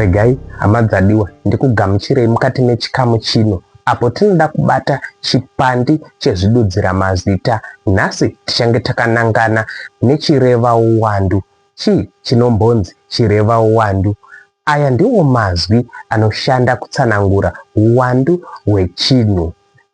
Regai hama dzadiwa ndikugamuchirei mukati mechikamu chino apo tinoda kubata chipandi chezvidudzira mazita. Nhasi tichange takanangana nechireva uwandu. Chii chinombonzi chireva uwandu? Aya ndiwo mazwi anoshanda kutsanangura uwandu hwechinhu.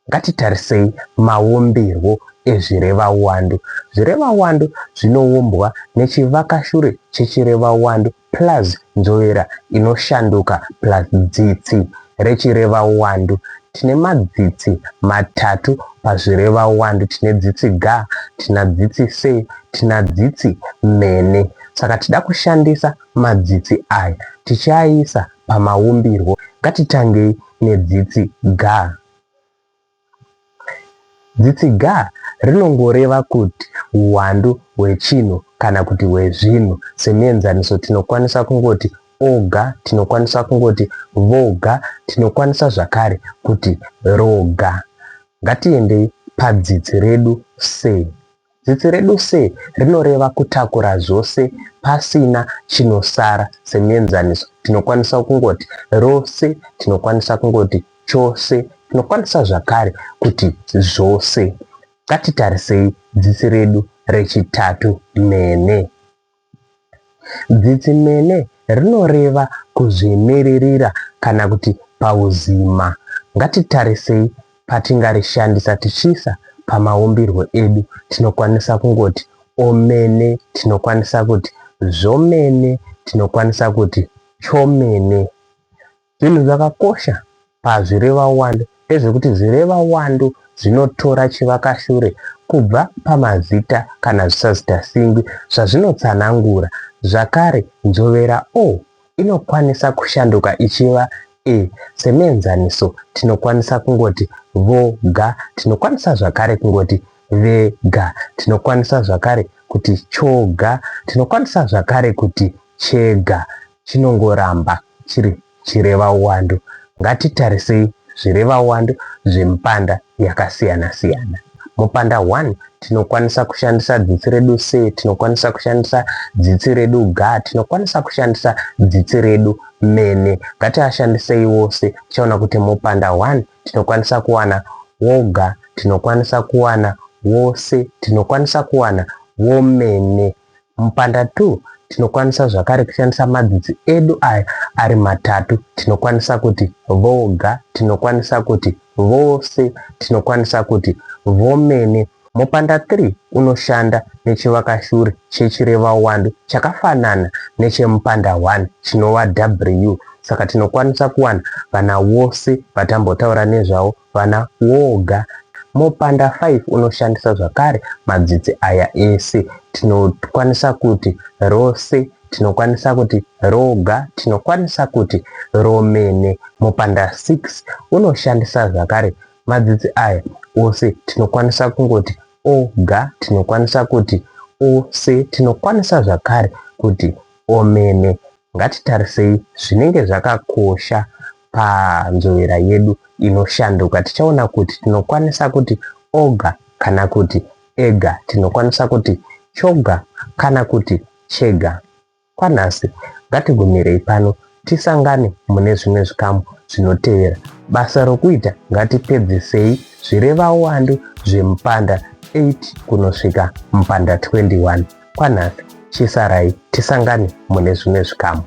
Ngatitarisei maumbirwo ezvireva uwandu. Zvireva uwandu zvinoumbwa nechivakashure chechireva uwandu plus nzovera inoshanduka plus dzitsi rechireva uwandu. Tine madzitsi matatu pazvireva uwandu. Tine dzitsi ga, tina dzitsi se, tina dzitsi mene. Saka tida kushandisa madzitsi aya tichiaisa pamaumbirwo. Ngatitangei nedzitsi ga. Dzitsi ga rinongoreva kuti uwandu hwechinhu kana kuti hwezvinhu. Semuenzaniso tinokwanisa kungoti oga, tinokwanisa kungoti voga, tinokwanisa zvakare kuti roga. Ngatiendei padzitsi redu se. Dzitsi redu se rinoreva kutakura zvose pasina chinosara. Semuenzaniso tinokwanisa kungoti rose, tinokwanisa kungoti chose, tinokwanisa zvakare kuti zvose. Ngatitarisei dzitsi redu rechitatu mene. Dzitsi mene rinoreva kuzvimirira kana kuti pauzima. Ngatitarisei patingarishandisa tichiisa pamaumbirwo edu. Tinokwanisa kungoti omene, tinokwanisa kuti zvomene, tinokwanisa kuti chomene. Zvinhu zvakakosha pazvireva uwandu ndezvekuti zvireva uwandu zvinotora chivakashure kubva pamazita kana zvisazita singwi zvazvinotsanangura. Zvakare nzovera o inokwanisa kushanduka ichiva e. Semuenzaniso tinokwanisa kungoti voga, tinokwanisa zvakare kungoti vega, tinokwanisa zvakare kuti choga, tinokwanisa zvakare kuti chega. Chinongoramba chiri chireva uwandu. Ngatitarisei zvireva uwandu zvemipanda yakasiyana siyana. Mupanda 1 tinokwanisa kushandisa dzitsi redu se, tinokwanisa kushandisa dzitsi redu ga, tinokwanisa kushandisa dzitsi redu mene. Ngatiashandisei wose. Tichaona kuti mupanda 1 tinokwanisa kuwana woga, tinokwanisa kuwana wose, tinokwanisa kuwana womene. Mupanda 2 tinokwanisa zvakare kushandisa madzitsi edu aya ari matatu. Tinokwanisa kuti voga, tinokwanisa kuti vose, tinokwanisa kuti vomene. Mupanda 3 unoshanda nechivakashure chechireva uwandu chakafanana nechemupanda 1 chinova w. Saka tinokwanisa kuwana vana wose vatambotaura nezvavo, vana woga. Mupanda 5 unoshandisa zvakare madzitsi aya ese. Tinokwanisa kuti rose, tinokwanisa kuti roga, tinokwanisa kuti romene. Mupanda 6 unoshandisa zvakare madzitsi aya ose. Tinokwanisa kungoti oga, tinokwanisa kuti ose, tinokwanisa zvakare kuti omene. Ngatitarisei zvinenge zvakakosha panzovera yedu inoshanduka. Tichaona kuti tinokwanisa kuti oga kana kuti ega, tinokwanisa kuti choga kana kuti chega. Kwanhasi ngatigumirei pano, tisangane mune zvimwe zvikamu zvinotevera. Basa rokuita ngatipedzisei zvireva uwandu zvemupanda 8 kunosvika mupanda 21. Kwanhasi chisarai, tisangane mune zvimwe zvikamu.